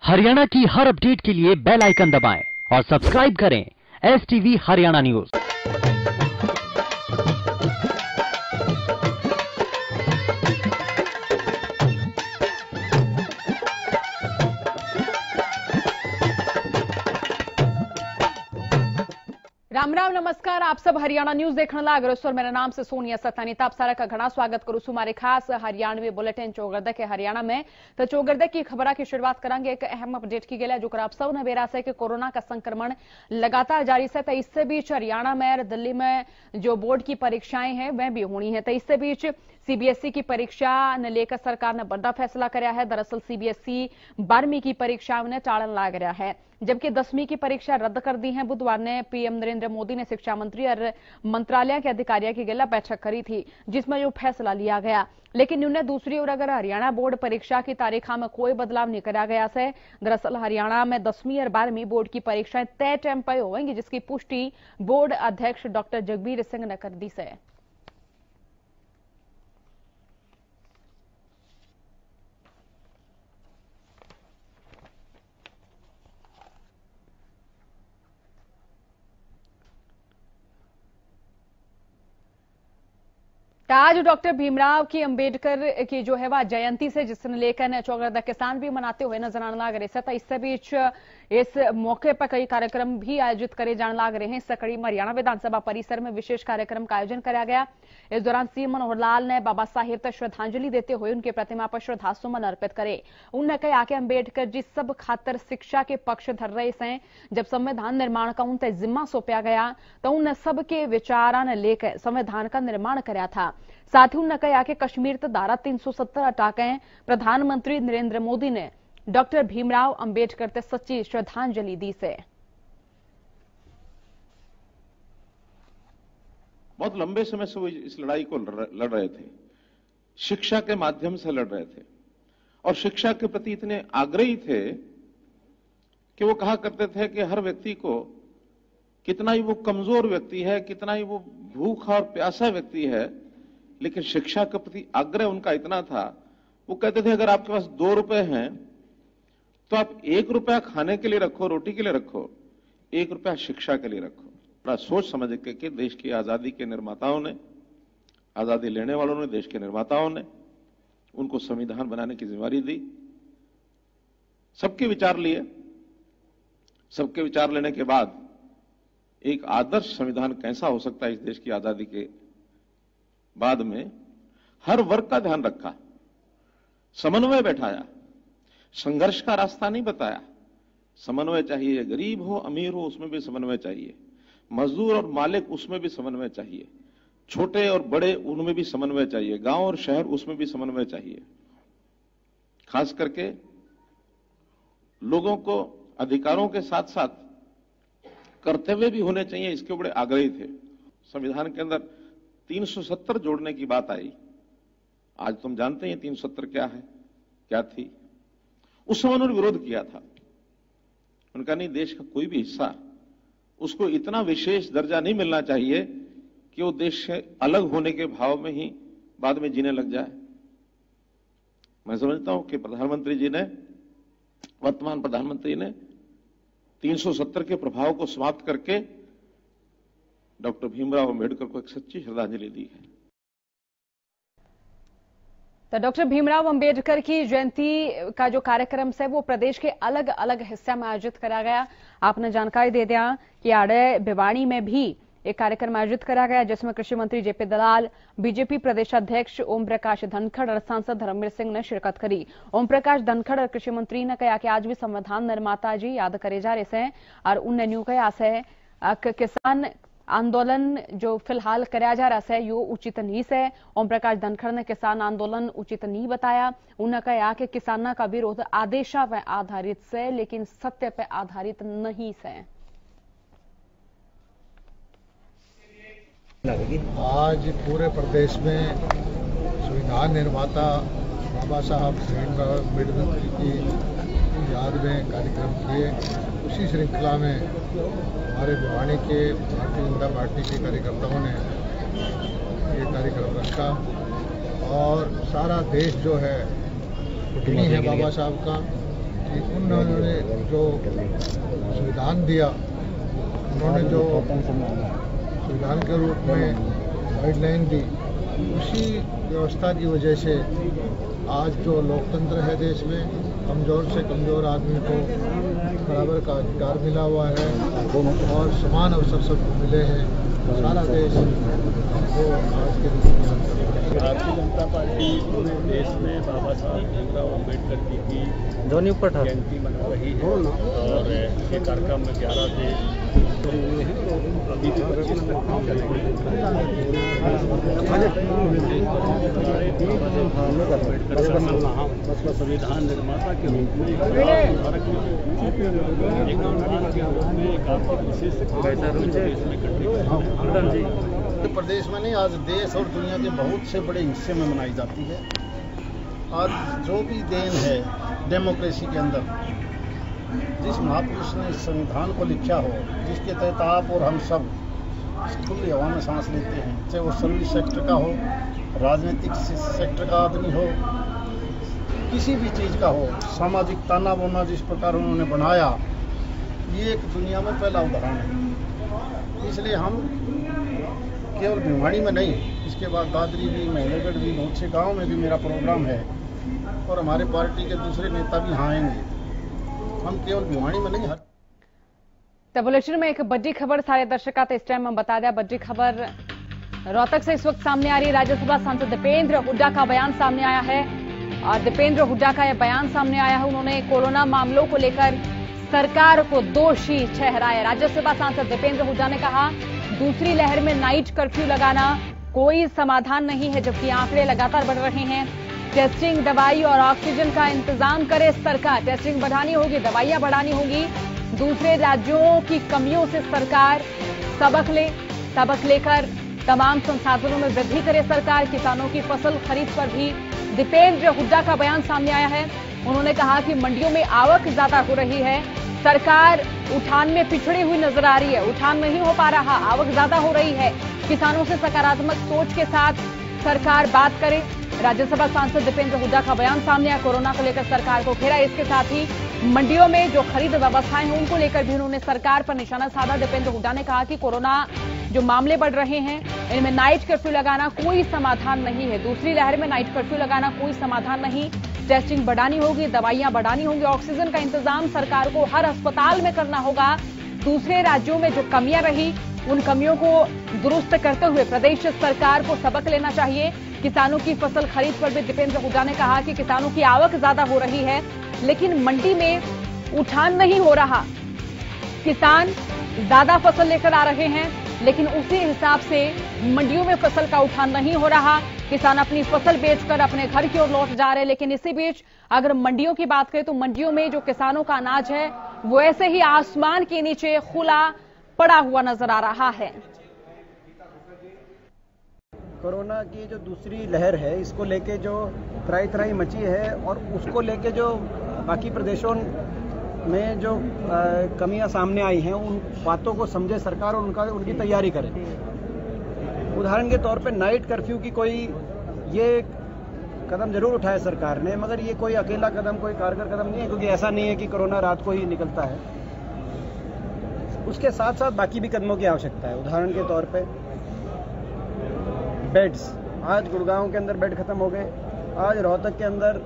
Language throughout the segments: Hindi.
हरियाणा की हर अपडेट के लिए बेल आइकन दबाएं और सब्सक्राइब करें STV हरियाणा न्यूज। राम राम नमस्कार। आप सब हरियाणा न्यूज देखने लागे और मेरा नाम से सोनिया सतानी। आप सारा का घना स्वागत करूं हमारे खास हरियाणवी बुलेटिन चौगरदा के हरियाणा में। तो चौगरदा की खबर की शुरुआत करेंगे एक अहम अपडेट की गया जो आप सब ने बेरा से कि कोरोना का संक्रमण लगातार जारी है। तो इससे बीच हरियाणा में और दिल्ली में जो बोर्ड की परीक्षाएं हैं वह भी होनी है। तो इससे बीच सीबीएसई की परीक्षा ने लेकर सरकार ने बड़ा फैसला कराया है। दरअसल सीबीएसई 12वीं की परीक्षाओं ने टालन लाग रहा है, जबकि 10वीं की परीक्षा रद्द कर दी है। बुधवार ने पीएम नरेंद्र मोदी ने शिक्षा मंत्री और मंत्रालय के अधिकारियों की गिला बैठक करी थी, जिसमें जो फैसला लिया गया। लेकिन उन्हें दूसरी ओर अगर हरियाणा बोर्ड परीक्षा की तारीखों में कोई बदलाव नहीं करा गया है। दरअसल हरियाणा में 10वीं और 12वीं बोर्ड की परीक्षाएं तय टाइम पर होंगी, जिसकी पुष्टि बोर्ड अध्यक्ष डॉक्टर जगबीर सिंह ने कर दी है। आज डॉक्टर भीमराव की अंबेडकर की जो है वह जयंती से जिसने लेकर चौगरदा किसान भी मनाते हुए नजर आने लग रहे थे। इससे बीच इस मौके पर कई कार्यक्रम भी आयोजित करे जाने लग रहे हैं। इस कड़ी में हरियाणा विधानसभा परिसर में विशेष कार्यक्रम का आयोजन कराया गया। इस दौरान सीएम मनोहर लाल ने बाबा साहेब तक श्रद्धांजलि देते हुए उनकी प्रतिमा पर श्रद्धासुमन अर्पित करे। उन्होंने कहा कि अंबेडकर जी सब खातर शिक्षा के पक्ष धर रहे हैं। जब संविधान निर्माण का उन तक जिम्मा सौंपा गया तो उन सबके विचार ने लेकर संविधान का निर्माण कराया था। साथ ही उन्होंने कहा कि कश्मीर तो धारा 370 हटाकर प्रधानमंत्री नरेंद्र मोदी ने डॉक्टर भीमराव अंबेडकर से सच्ची श्रद्धांजलि दी से। बहुत लंबे समय से वो इस लड़ाई को लड़ रहे थे, शिक्षा के माध्यम से लड़ रहे थे और शिक्षा के प्रति इतने आग्रही थे कि वो कहा करते थे कि हर व्यक्ति को, कितना ही वो कमजोर व्यक्ति है, कितना ही वो भूखा और प्यासा व्यक्ति है, लेकिन शिक्षा के प्रति आग्रह उनका इतना था। वो कहते थे अगर आपके पास 2 रुपए हैं तो आप 1 रुपया खाने के लिए रखो, रोटी के लिए रखो, 1 रुपया शिक्षा के लिए रखो। बड़ा सोच समझ के कि देश की आजादी के निर्माताओं ने, आजादी लेने वालों ने, देश के निर्माताओं ने उनको संविधान बनाने की जिम्मेदारी दी। सबके विचार लिए, सबके विचार लेने के बाद एक आदर्श संविधान कैसा हो सकता है इस देश की आजादी के बाद में हर वर्ग का ध्यान रखा, समन्वय बैठाया, संघर्ष का रास्ता नहीं बताया। समन्वय चाहिए, गरीब हो अमीर हो उसमें भी समन्वय चाहिए, मजदूर और मालिक उसमें भी समन्वय चाहिए, छोटे और बड़े उनमें भी समन्वय चाहिए, गांव और शहर उसमें भी समन्वय चाहिए। खास करके लोगों को अधिकारों के साथ साथ कर्तव्य भी होने चाहिए, इसके बड़े आग्रही थे। संविधान के अंदर 370 जोड़ने की बात आई। आज तुम जानते हैं 370 क्या है, क्या थी। उस समय उन्होंने विरोध किया था। उनका नहीं, देश का कोई भी हिस्सा उसको इतना विशेष दर्जा नहीं मिलना चाहिए कि वो देश से अलग होने के भाव में ही बाद में जीने लग जाए। मैं समझता हूं कि प्रधानमंत्री जी ने, वर्तमान प्रधानमंत्री ने 370 के प्रभाव को समाप्त करके डॉक्टर भीमराव अंबेडकर को एक सच्ची श्रद्धांजलि दी है। तो डॉक्टर भीमराव अंबेडकर की जयंती का जो कार्यक्रम है वो प्रदेश के अलग अलग हिस्से में आयोजित करा गया। आपने जानकारी दे दिया कि आड़े भिवाड़ी में भी एक कार्यक्रम आयोजित करा गया, जिसमें कृषि मंत्री जेपी दलाल, बीजेपी प्रदेश अध्यक्ष ओम प्रकाश धनखड़ और सांसद धर्मवीर सिंह ने शिरकत करी। ओम प्रकाश धनखड़ और कृषि मंत्री ने कहा कि आज भी संविधान निर्माता जी याद करे जा रहे हैं और उन्हें न्यू कहा है किसान आंदोलन जो फिलहाल कराया जा रहा है यो उचित नहीं है। ओम प्रकाश धनखड़ ने किसान आंदोलन उचित नहीं बताया। उन्होंने कहा कि किसानों का विरोध आदेशा पर आधारित है, लेकिन सत्य पर आधारित नहीं है। आज पूरे प्रदेश में संविधान निर्माता बाबा साहब भीमराव अम्बेडकर की याद में कार्यक्रम किए। उसी श्रृंखला में हमारे भिवानी के भारतीय जनता पार्टी के कार्यकर्ताओं ने ये कार्यक्रम रखा और सारा देश जो है ऋणी है बाबा साहब का कि उन्होंने जो संविधान दिया, उन्होंने जो संविधान के रूप में गाइडलाइन दी, उसी व्यवस्था की वजह से आज जो लोकतंत्र है देश में, कमज़ोर से कमज़ोर आदमी को बराबर का अधिकार मिला हुआ है और समान अवसर सबको मिले हैं। सारा देश हमको आज के दिन भारतीय जनता पार्टी पूरे देश में बाबा साहब भीमराव अम्बेडकर जी की जयंती मना रही है और ये कार्यक्रम 11 से शुरू हुए हैं तो अभी भी 25 तक चलेंगे। संविधान निर्माता के रूप में भारत में एक नागरिक के रूप में एक आर्थिक विशेष देश में कंट्रीब्यूशन उत्तर प्रदेश में नहीं, आज देश और दुनिया के बहुत से बड़े हिस्से में मनाई जाती है। आज जो भी देन है डेमोक्रेसी के अंदर, जिस महापुरुष ने इस संविधान को लिखा हो, जिसके तहत आप और हम सब खुली हवा में सांस लेते हैं, चाहे वो सर्विस सेक्टर का हो, राजनीतिक सेक्टर का आदमी हो, किसी भी चीज़ का हो, सामाजिक ताना बाना जिस प्रकार उन्होंने बनाया, ये एक दुनिया में पहला उदाहरण है। इसलिए हम केवल भिवाड़ी में नहीं, इसके बाद दादरी भी, महिलागढ़ भी, बहुत से गाँव में भी मेरा प्रोग्राम है और हमारे पार्टी के दूसरे नेता भी यहाँ आएंगे। हम केवल भिवाड़ी में नहीं, तो बुलेटिन में एक बड़ी खबर सारे दर्शकों को इस टाइम हम बता दें। बड़ी खबर रोहतक से इस वक्त सामने आ रही है। राज्यसभा सांसद दीपेंद्र हुड्डा का बयान सामने आया है और दीपेंद्र हुड्डा का यह बयान सामने आया है। उन्होंने कोरोना मामलों को लेकर सरकार को दोषी ठहराया। राज्यसभा सांसद दीपेंद्र हुड्डा ने कहा, दूसरी लहर में नाइट कर्फ्यू लगाना कोई समाधान नहीं है, जबकि आंकड़े लगातार बढ़ रहे हैं। टेस्टिंग, दवाई और ऑक्सीजन का इंतजाम करे सरकार। टेस्टिंग बढ़ानी होगी, दवाइयां बढ़ानी होगी। दूसरे राज्यों की कमियों से सरकार सबक लेकर तमाम संसाधनों में वृद्धि करे सरकार। किसानों की फसल खरीद पर भी दीपेंद्र हुड्डा का बयान सामने आया है। उन्होंने कहा कि मंडियों में आवक ज्यादा हो रही है, सरकार उठान में पिछड़ी हुई नजर आ रही है, उठान नहीं हो पा रहा, आवक ज्यादा हो रही है। किसानों से सकारात्मक सोच के साथ सरकार बात करे। राज्यसभा सांसद दीपेंद्र हुड्डा का बयान सामने आया। कोरोना को लेकर सरकार को घेरा। इसके साथ ही मंडियों में जो खरीद व्यवस्थाएं हैं उनको लेकर भी उन्होंने सरकार पर निशाना साधा। दीपेंद्र हुड्डा ने कहा कि कोरोना जो मामले बढ़ रहे हैं, इनमें नाइट कर्फ्यू लगाना कोई समाधान नहीं है। दूसरी लहर में नाइट कर्फ्यू लगाना कोई समाधान नहीं। टेस्टिंग बढ़ानी होगी, दवाइयां बढ़ानी होंगी, ऑक्सीजन का इंतजाम सरकार को हर अस्पताल में करना होगा। दूसरे राज्यों में जो कमियां रही, उन कमियों को दुरुस्त करते हुए प्रदेश सरकार को सबक लेना चाहिए। किसानों की फसल खरीद पर भी दीपेंद्र हुड्डा ने कहा कि किसानों की आवक ज्यादा हो रही है, लेकिन मंडी में उठान नहीं हो रहा। किसान ज्यादा फसल लेकर आ रहे हैं, लेकिन उसी हिसाब से मंडियों में फसल का उठान नहीं हो रहा। किसान अपनी फसल बेचकर अपने घर की ओर लौट जा रहे हैं। लेकिन इसी बीच अगर मंडियों की बात करें तो मंडियों में जो किसानों का अनाज है वो ऐसे ही आसमान के नीचे खुला पड़ा हुआ नजर आ रहा है। कोरोना की जो दूसरी लहर है, इसको लेके जो त्राही मची है और उसको लेके जो बाकी प्रदेशों में जो कमियां सामने आई हैं, उन बातों को समझे सरकार और उनकी तैयारी करे। उदाहरण के तौर पे नाइट कर्फ्यू की कोई ये कदम जरूर उठाया सरकार ने, मगर ये कोई अकेला कदम, कोई कारगर कदम नहीं है, क्योंकि ऐसा नहीं है कि कोरोना रात को ही निकलता है। उसके साथ साथ बाकी भी कदमों की आवश्यकता है। उदाहरण के तौर पे बेड्स, आज गुड़गांव के अंदर बेड खत्म हो गए। आज रोहतक के अंदर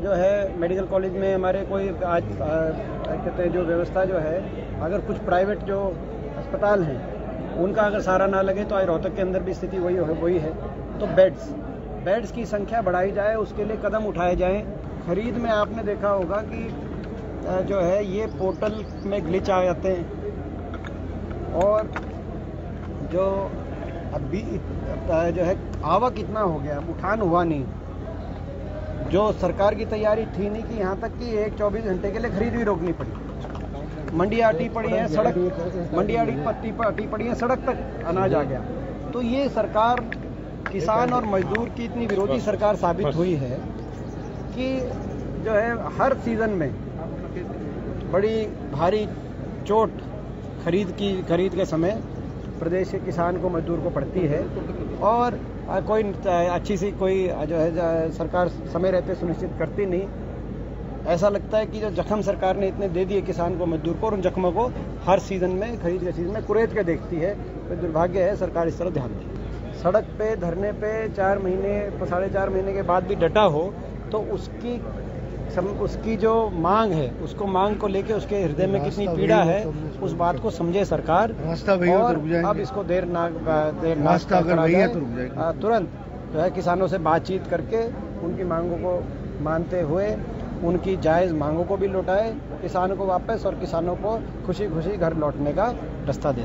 जो है मेडिकल कॉलेज में हमारे कोई आज कहते हैं जो व्यवस्था जो है, अगर कुछ प्राइवेट जो अस्पताल हैं उनका अगर सहारा ना लगे तो आज रोहतक के अंदर भी स्थिति वही है। तो बेड्स की संख्या बढ़ाई जाए, उसके लिए कदम उठाए जाएं। खरीद में आपने देखा होगा कि जो है ये पोर्टल में ग्लिच आ जाते हैं और जो अभी जो है आवक इतना हो गया, उठान हुआ नहीं। जो सरकार की तैयारी थी नहीं कि यहाँ तक कि 24 घंटे के लिए खरीद भी रोकनी पड़ी। मंडियाँ अटी पड़ी हैं, मंडियाँ अटी पड़ी हैं, सड़क तक अनाज आ गया। तो ये सरकार किसान और मजदूर की इतनी विरोधी सरकार साबित हुई है कि जो है हर सीजन में बड़ी भारी चोट खरीद के समय प्रदेश के किसान को, मजदूर को पड़ती है। और कोई अच्छी सी कोई जो है सरकार समय रहते सुनिश्चित करती नहीं। ऐसा लगता है कि जो जख्म सरकार ने इतने दे दिए किसान को, मजदूर को, और उन जख्मों को हर सीजन में, खरीद के सीजन में कुरेद के देखती है। तो दुर्भाग्य है, सरकार इस तरफ ध्यान दे। सड़क पे धरने पे 4 महीने, 4.5 महीने के बाद भी डटा हो तो उसकी जो मांग है, उसको मांग को लेके उसके हृदय में कितनी पीड़ा है, उस बात को समझे सरकार। और अब इसको देर ना तुरंत जो है किसानों से बातचीत करके उनकी मांगों को मानते हुए उनकी जायज मांगों को भी लौटाए किसानों को वापस, और किसानों को खुशी खुशी घर लौटने का रास्ता दे।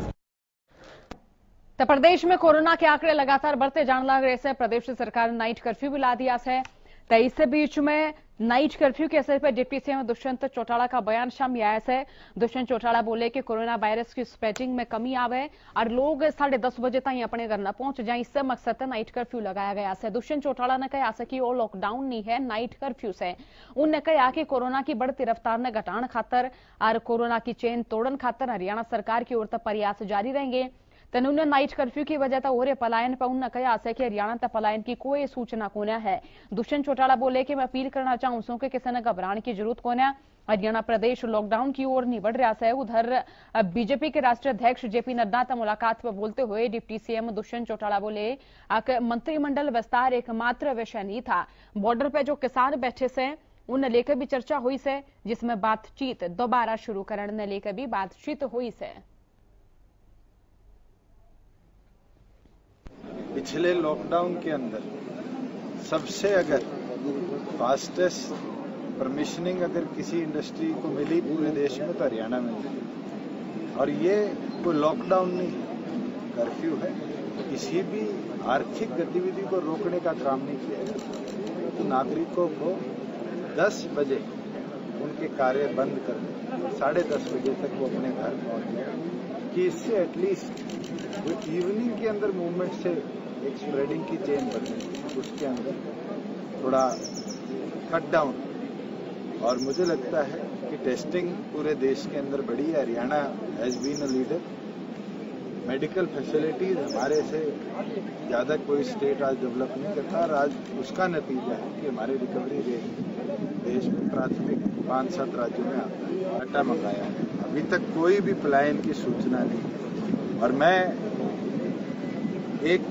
तो प्रदेश में कोरोना के आंकड़े लगातार बढ़ते जाने लग रहे हैं। प्रदेश सरकार ने नाइट कर्फ्यू भी ला दिया है। तो इस बीच में नाइट कर्फ्यू के असर पर डिप्टी सीएम दुष्यंत चौटाला का बयान सामने आया है। दुष्यंत चौटाला बोले कि कोरोना वायरस की स्प्रेडिंग में कमी आवे और लोग 10:30 बजे तक अपने घर न पहुंच जाए, इससे मकसद से नाइट कर्फ्यू लगाया गया है। दुष्यंत चौटाला ने कहा कि वो लॉकडाउन नहीं है, नाइट कर्फ्यू से। उन्होंने कहा कि कोरोना की बढ़ती रफ्तार ने घटाने खातर और कोरोना की चेन तोड़न खातर हरियाणा सरकार की ओर तक प्रयास जारी रहेंगे। उन्होंने नाइट कर्फ्यू की वजह हो रहे पलायन पर उन्होंने कहा है कि हरियाणा तक पलायन की कोई सूचना को है। दुष्यंत चौटाला बोले कि मैं अपील करना चाहूँ कि किसी ने घबराने की जरूरत को है। हरियाणा प्रदेश लॉकडाउन की ओर नहीं बढ़ रहा है। उधर बीजेपी के राष्ट्रीय अध्यक्ष जेपी नड्डा तक मुलाकात पर बोलते हुए डिप्टी सीएम दुष्यंत चौटाला बोले मंत्रिमंडल विस्तार एकमात्र विषय नहीं था। बॉर्डर पर जो किसान बैठे से उन्हें लेकर भी चर्चा हुई से, जिसमें बातचीत दोबारा शुरू करने लेकर भी बातचीत हुई से। पिछले लॉकडाउन के अंदर सबसे अगर फास्टेस्ट परमिशनिंग अगर किसी इंडस्ट्री को मिली पूरे देश में तो हरियाणा में मिली। और ये कोई लॉकडाउन नहीं, कर्फ्यू है। किसी भी आर्थिक गतिविधि को रोकने का काम नहीं किया गया। तो नागरिकों को 10 बजे उनके कार्य बंद कर दें, 10:30 बजे तक वो अपने घर पहुंच जाए, कि इससे एटलीस्ट वो इवनिंग के अंदर मूवमेंट से एक स्प्रेडिंग की चेन बने, उसके अंदर थोड़ा कट डाउन। और मुझे लगता है कि टेस्टिंग पूरे देश के अंदर बढ़ी है। Haryana has been a leader. Medical facilities हमारे से ज्यादा कोई स्टेट आज डेवलप नहीं करता, और आज उसका नतीजा है कि हमारे रिकवरी रेट देश में प्राथमिक 5-7 राज्यों में आता है। आटा मंगाया है, अभी तक कोई भी पलायन की सूचना नहीं। और मैं एक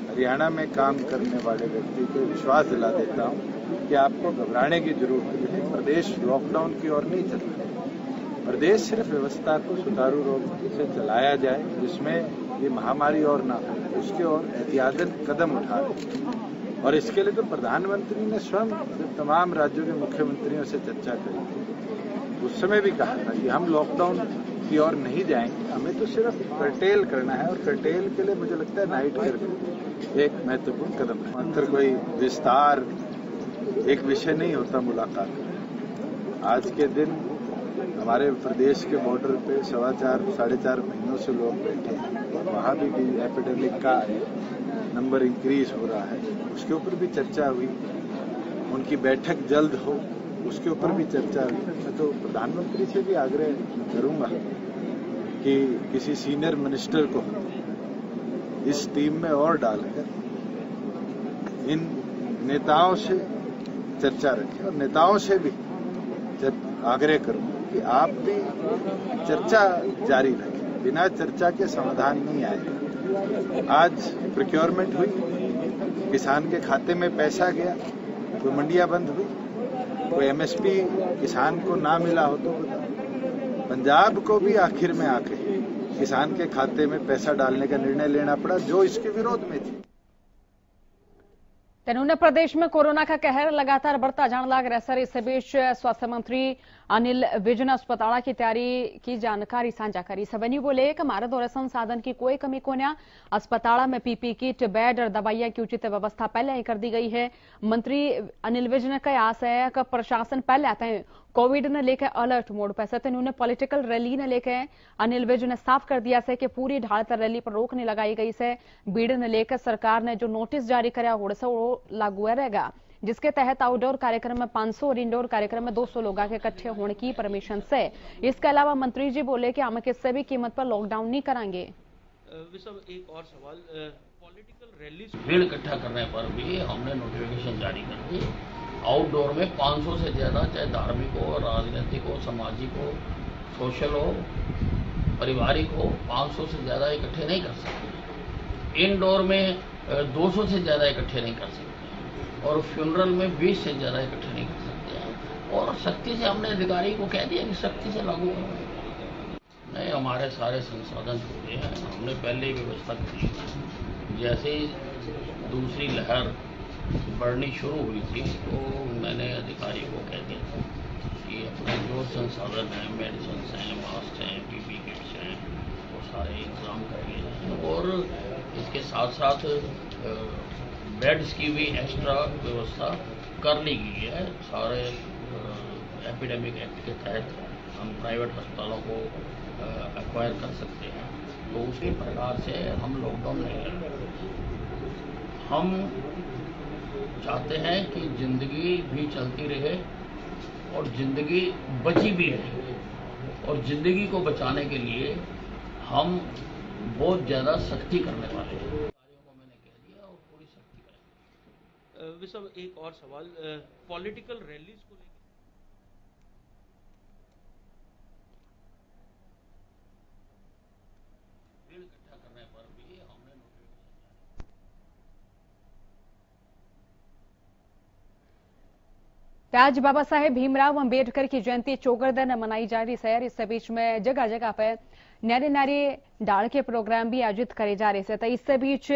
हरियाणा में काम करने वाले व्यक्ति को विश्वास दिला देता हूं कि आपको घबराने की जरूरत नहीं है। प्रदेश लॉकडाउन की ओर नहीं चल रहा। प्रदेश सिर्फ व्यवस्था को सुचारू रूप से चलाया जाए, जिसमें ये महामारी और ना हो, उसके और एहतियातन कदम उठा रहे। और इसके लिए तो प्रधानमंत्री ने स्वयं तमाम राज्यों के मुख्यमंत्रियों से चर्चा करी थी। उस समय भी कहा था कि हम लॉकडाउन की ओर नहीं जाएंगे, हमें तो सिर्फ कर्टेल करना है। और कर्टेल के लिए मुझे लगता है नाइट कर्फ्यू एक महत्वपूर्ण कदम है। अंतर कोई विस्तार एक विषय नहीं होता मुलाकात। आज के दिन हमारे प्रदेश के बॉर्डर पे 4.5 महीनों से लोग बैठे हैं। वहाँ भी एपिडेमिक का नंबर इंक्रीज हो रहा है, उसके ऊपर भी चर्चा हुई। उनकी बैठक जल्द हो, उसके ऊपर भी चर्चा हुई। मैं तो प्रधानमंत्री से भी आग्रह करूंगा कि किसी सीनियर मिनिस्टर को इस टीम में और डालकर इन नेताओं से चर्चा रखें, और नेताओं से भी आग्रह करूंगा कि आप भी चर्चा जारी रखें। बिना चर्चा के समाधान नहीं आएगा। आज प्रोक्योरमेंट हुई, किसान के खाते में पैसा गया, कोई मंडियां बंद हुई, कोई एमएसपी किसान को ना मिला हो तो पंजाब को भी आखिर में आके किसान के खाते में पैसा डालने का निर्णय लेना पड़ा, जो इसके विरोध में थी। तेनूने प्रदेश में कोरोना का कहर लगातार बढ़ता जाने लग रहा है। सर, इस बीच स्वास्थ्य मंत्री अनिल विज ने अस्पताल की तैयारी की जानकारी साझा करी। सबनी बोले कि हमारे दौरे संसाधन की कोई कमी को नहीं। अस्पताल में पीपी किट, बेड और दवाइयां की उचित व्यवस्था पहले ही कर दी गई है। मंत्री अनिल विज ने कहा है कि प्रशासन पहले आते हैं कोविड ने लेकर अलर्ट मोड पर। सत्य उन्होंने पॉलिटिकल रैली ने लेकर अनिल विज ने साफ कर दिया है कि पूरी ढालतर रैली पर रोक नहीं लगाई गई है। भीड़ ने लेकर सरकार ने जो नोटिस जारी कराया वो लागू रहेगा, जिसके तहत आउटडोर कार्यक्रम में 500 और इंडोर कार्यक्रम में 200 लोगों के इकट्ठे होने की परमिशन से। इसके अलावा मंत्री जी बोले कि हम किसी भी कीमत पर लॉकडाउन नहीं करेंगे। एक और सवाल, पॉलिटिकल रैली भीड़ इकट्ठा करने पर भी हमने नोटिफिकेशन जारी कर दी आउटडोर में 500 से ज़्यादा, चाहे धार्मिक हो, राजनीतिक हो, सामाजिक हो, सोशल हो, पारिवारिक हो, 500 से ज़्यादा इकट्ठे नहीं कर सकते। इनडोर में 200 से ज़्यादा इकट्ठे नहीं कर सकते और फ्यूनरल में 20 से ज़्यादा इकट्ठे नहीं कर सकते हैं। और सख्ती से हमने अधिकारी को कह दिया कि सख्ती से लागू करें। नहीं, हमारे सारे संसाधन जुड़े हैं, हमने पहले ही व्यवस्था की थी। जैसे ही दूसरी लहर बढ़नी शुरू हुई थी तो मैंने अधिकारी को कह दिया कि अपने जो संसाधन हैं, मेडिसिन हैं, मास्क हैं, पीपी किट्स हैं, वो सारे इंतजाम कर लिए हैं और इसके साथ साथ बेड्स की भी एक्स्ट्रा व्यवस्था कर ली गई है। सारे एपिडेमिक एक्ट के तहत हम प्राइवेट अस्पतालों को एक्वायर कर सकते हैं, तो उसी प्रकार से हम लॉकडाउन नहीं लगे। हम चाहते हैं कि जिंदगी भी चलती रहे और जिंदगी बची भी रहे, और जिंदगी को बचाने के लिए हम बहुत ज़्यादा सख्ती करने वाले हैं। अधिकारियों को मैंने कह दिया और पूरी सख्ती करेंगे। विशव, एक और सवाल, पॉलिटिकल रैलीज को लेकर भीड़ इकट्ठा करने पर भी हमने आज बाबा साहेब भीमराव अंबेडकर की जयंती चौगरदा में मनाई जा रही है। इस बीच में जगह जगह पर न्यारे न्यारे डाल के प्रोग्राम भी आयोजित करे जा रहे थे। तो इस बीच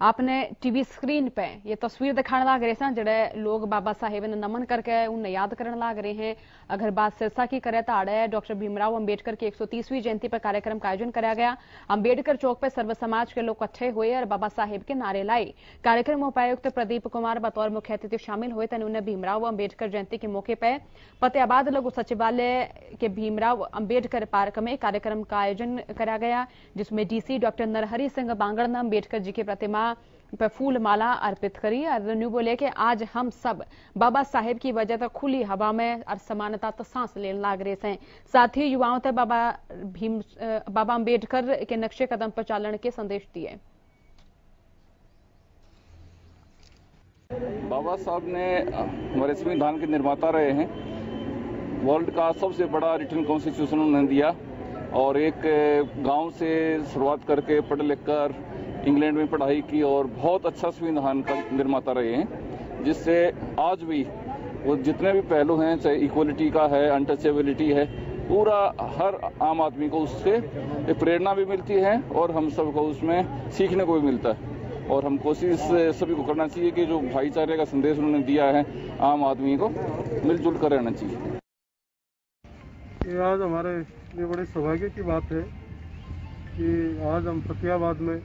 आपने टीवी स्क्रीन पे ये तस्वीर दिखाने लग रहे हैं जड़े लोग बाबा साहेब ने नमन करके उन्हें याद करने लग रहे हैं। अगर बात सिरसा की करें तो आड़े डॉक्टर भीमराव अंबेडकर की 130वीं जयंती पर कार्यक्रम का आयोजन कराया गया। अंबेडकर चौक पर सर्व समाज के लोग इकट्ठे हुए और बाबा साहेब के नारे लाए। कार्यक्रम में उपायुक्त प्रदीप कुमार बतौर मुख्य अतिथि शामिल हुए। तो उन्होंने भीमराव अंबेडकर जयंती के मौके पर फतेहाबाद लघु सचिवालय के भीमराव अंबेडकर पार्क में कार्यक्रम का आयोजन कराया गया, जिसमें डीसी डॉक्टर नरहरि सिंह बांगड़ ने अंबेडकर जी की प्रतिमा पर फूल माला अर्पित करी और न्यू बोले कि आज हम सब बाबा साहेब की वजह से खुली हवा में और समानता तो सांस लेने लग रहे हैं। साथ ही युवाओं तक बाबा अंबेडकर के नक्शे कदम पर चलने के संदेश दिए। बाबा साहब ने हमारे संविधान के निर्माता रहे हैं। वर्ल्ड का सबसे बड़ा रिटन कॉन्स्टिट्यूशन उन्होंने दिया और एक गांव से शुरुआत करके पढ़ लिख कर इंग्लैंड में पढ़ाई की और बहुत अच्छा संविधान का निर्माता रहे हैं, जिससे आज भी वो जितने भी पहलू हैं, चाहे इक्वलिटी का है, अनटचेबिलिटी है, पूरा हर आम आदमी को उससे प्रेरणा भी मिलती है और हम सबको उसमें सीखने को भी मिलता है। और हम कोशिश सभी को करना चाहिए कि जो भाईचारे का संदेश उन्होंने दिया है आम आदमी को मिलजुल कर रहना चाहिए। ये आज हमारे लिए बड़े सौभाग्य की बात है कि आज हम फतेहाबाद में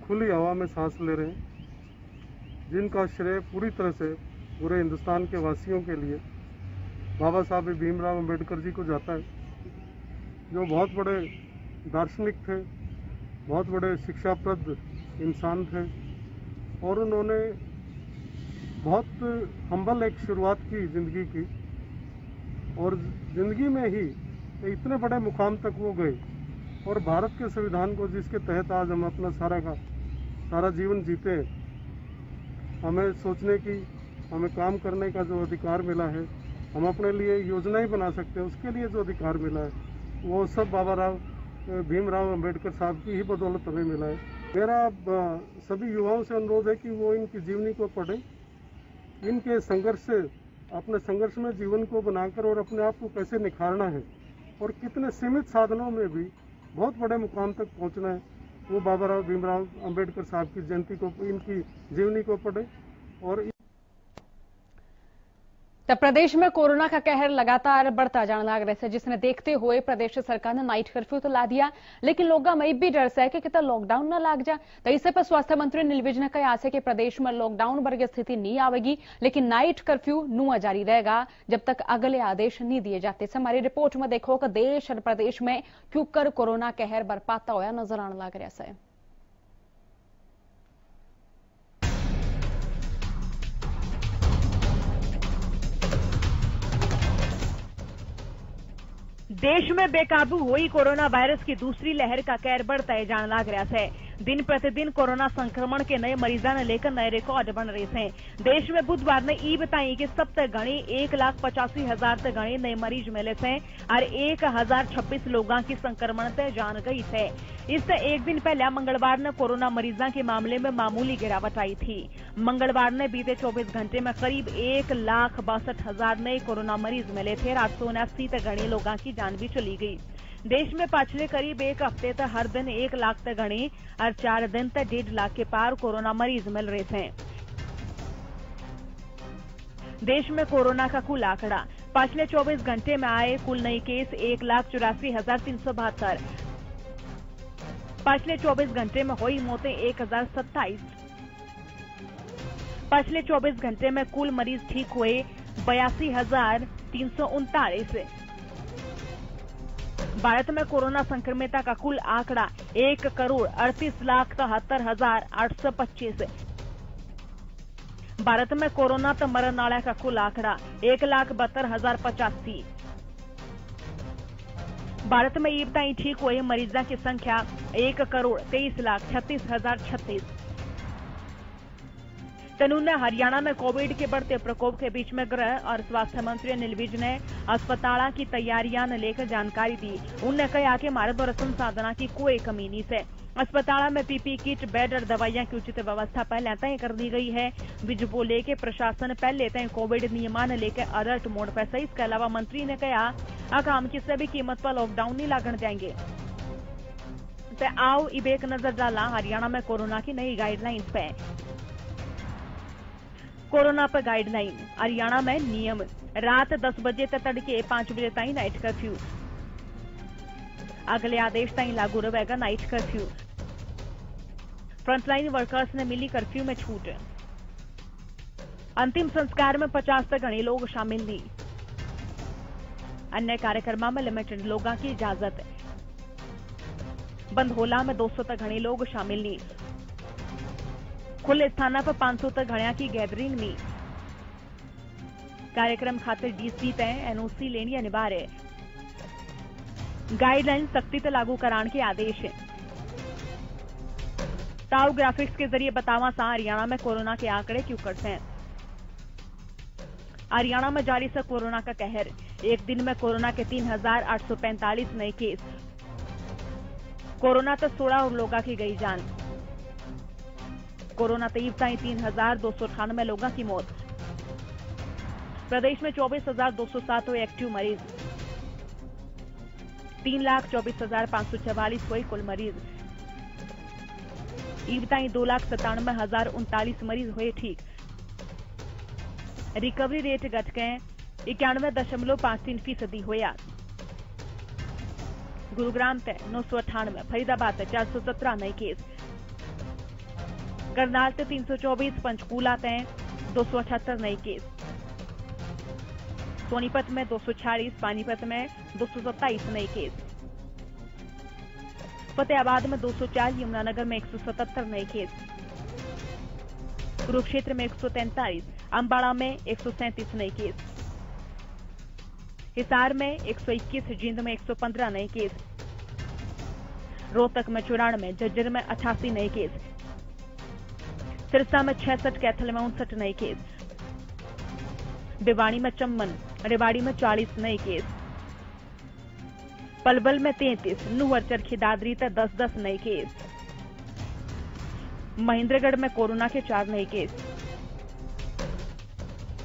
खुली हवा में सांस ले रहे हैं, जिनका श्रेय पूरी तरह से पूरे हिंदुस्तान के वासियों के लिए बाबा साहब भीमराव अंबेडकर जी को जाता है, जो बहुत बड़े दार्शनिक थे, बहुत बड़े शिक्षाप्रद इंसान थे और उन्होंने बहुत हम्बल एक शुरुआत की जिंदगी की और जिंदगी में ही इतने बड़े मुकाम तक वो गए और भारत के संविधान को जिसके तहत आज हम अपना सारा जीवन जीते हैं, हमें सोचने की, हमें काम करने का जो अधिकार मिला है, हम अपने लिए योजनाएं बना सकते हैं, उसके लिए जो अधिकार मिला है, वो सब भीमराव अंबेडकर साहब की ही बदौलत हमें मिला है। मेरा सभी युवाओं से अनुरोध है कि वो इनकी जीवनी को पढ़ें, इनके संघर्ष से अपने संघर्ष में जीवन को बनाकर और अपने आप को कैसे निखारना है और कितने सीमित साधनों में भी बहुत बड़े मुकाम तक पहुंचना है, वो भीमराव अंबेडकर साहब की जयंती को, इनकी जीवनी को पढ़े। और तब प्रदेश में कोरोना का कहर लगातार बढ़ता जाने लग रहा है, जिसने देखते हुए प्रदेश सरकार ने नाइट कर्फ्यू तो ला दिया, लेकिन लोगों में भी डर है कि कितना लॉकडाउन न लग जाए। तो इससे पर स्वास्थ्य मंत्री अनिल विज ने कहा है कि प्रदेश में लॉकडाउन वर्ग स्थिति नहीं आवेगी, लेकिन नाइट कर्फ्यू नुआ जारी रहेगा जब तक अगले आदेश नहीं दिए जाते। हमारी रिपोर्ट में देखो कि देश और प्रदेश में क्यों कर कोरोना कहर बरपाता हुआ नजर आने लग रहा है। देश में बेकाबू हुई कोरोना वायरस की दूसरी लहर का कहर बढ़ता जाने लग रहा है। दिन प्रतिदिन कोरोना संक्रमण के नए मरीजों ने लेकर नए रिकॉर्ड बन रहे हैं। देश में बुधवार ने ई बताई कि सब तक गणी 1,85,000 तक गणी नए मरीज मिले थे और 1,026 लोगों की संक्रमण तय जान गई थे। इससे एक दिन पहले मंगलवार ने कोरोना मरीजों के मामले में मामूली गिरावट आई थी। मंगलवार ने बीते 24 घंटे में करीब 1,62,000 नए कोरोना मरीज मिले थे और 879 तक गणी लोगों की जान भी चली गई। देश में पिछले करीब एक हफ्ते तक हर दिन 1 लाख तक गणी और 4 दिन तक 1.5 लाख के पार कोरोना मरीज मिल रहे थे। देश में कोरोना का कुल आंकड़ा पिछले 24 घंटे में आए कुल नए केस 1,84,372। पिछले 24 घंटे में हुई मौतें 1,027। पिछले 24 घंटे में कुल मरीज ठीक हुए 82,339। भारत में कोरोना संक्रमितों का कुल आंकड़ा 1,38,73,825। भारत में कोरोना तो मरण वाले का कुल आंकड़ा 1,72,085। भारत में अब तक ठीक हुए मरीजों की संख्या 1,23,36,036। तनु ने हरियाणा में कोविड के बढ़ते प्रकोप के बीच में गृह और स्वास्थ्य मंत्री अनिल विज ने अस्पतालों की तैयारियां लेकर जानकारी दी। उन्होंने कहा कि मार्ग और संसाधनों की कोई कमी नहीं है। अस्पतालों में पीपी किट, बेड और दवाइयां की उचित व्यवस्था पहले तय कर दी गई है। विज बोले कि प्रशासन पहले तय कोविड नियमान लेकर अलर्ट मोड पर है। इसके अलावा मंत्री ने कहा कि हम किसी भी कीमत पर लॉकडाउन नहीं लागण देंगे। तो आओ इब एक नजर डाला हरियाणा में कोरोना की नई गाइडलाइंस पे। कोरोना पर गाइडलाइन हरियाणा में नियम रात 10 बजे तक तड़के 5 बजे तक नाइट कर्फ्यू। अगले आदेश तक लागू रहेगा नाइट कर्फ्यू। फ्रंटलाइन वर्कर्स ने मिली कर्फ्यू में छूट। अंतिम संस्कार में 50 तक गणे लोग शामिल नहीं। अन्य कार्यक्रमों में लिमिटेड लोगों की इजाजत। बंधोला में 200 तक गणे लोग शामिल नहीं। खुले स्थानों पर 500 तक घड़िया की गैदरिंग नहीं। कार्यक्रम खातिर डीसी तय एनओसी लेनी अनिवार्य। गाइडलाइन सख्ती से लागू कराने के आदेश। ताऊ ग्राफिक्स के जरिए बतावा सा हरियाणा में कोरोना के आंकड़े क्यों करते हैं। हरियाणा में जारी से कोरोना का कहर। एक दिन में कोरोना के 3,845 नए केस। कोरोना तो 16 और लोगों की गई जान। कोरोना तीव्रता 3,298 लोगों की मौत। प्रदेश में 24,207 हुए एक्टिव मरीज। 3,24,544 हुए कुल मरीज। ईबताई 2,97,039 मरीज हुए ठीक। रिकवरी रेट घट गए 91.53% हुआ। गुरुग्राम तय 998, फरीदाबाद 417 नए केस। करनाल से 324, पंचकूला तय 278 नए केस। सोनीपत में 246, पानीपत में 227 नए केस। फतेहाबाद में 204, यमुनानगर में 177 नए केस। कुरुक्षेत्र में 143, अंबाला में 137 नए केस। हिसार में 121, जींद में 115 नए केस। रोहतक में 94, झज्जर में 88 नए केस। सिरसा में 66, कैथल में 59 नए केस। भिवाड़ी में 54, रेवाड़ी में 40 नए केस। पलवल में 33, नुहर, चरखी दादरी तक 10-10 नए केस। महेंद्रगढ़ में कोरोना के 4 नए केस।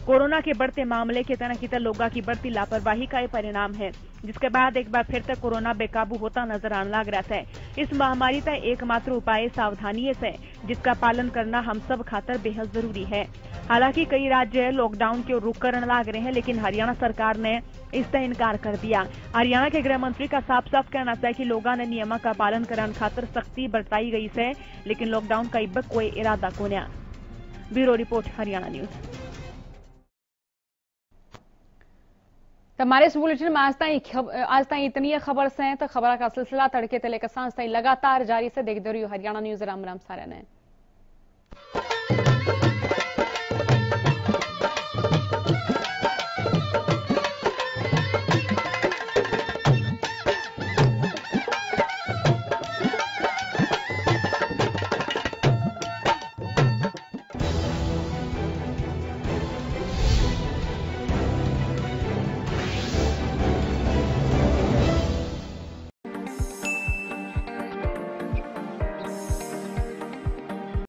कोरोना के बढ़ते मामले के तरह की लोगों की बढ़ती लापरवाही का ये परिणाम है, जिसके बाद एक बार फिर तक कोरोना बेकाबू होता नजर आने लग रहा है। इस महामारी का एकमात्र उपाय सावधानी से, जिसका पालन करना हम सब खातर बेहद जरूरी है। हालांकि कई राज्य लॉकडाउन के रुख करने लग रहे हैं, लेकिन हरियाणा सरकार ने इससे इनकार कर दिया। हरियाणा के गृह मंत्री का साफ साफ कहना है कि लोगों ने नियमों का पालन करने खातर सख्ती बरताई गई है, लेकिन लॉकडाउन का इब कोई इरादा को नहीं। Bureau report, Haryana news. हमारे इस बुलेटिन में आज ताई इतनी खबर से तो खबर का सिलसिला तड़के तले का सांस ताई लगातार जारी से देखते रहियो हरियाणा न्यूज। राम राम सारे ने।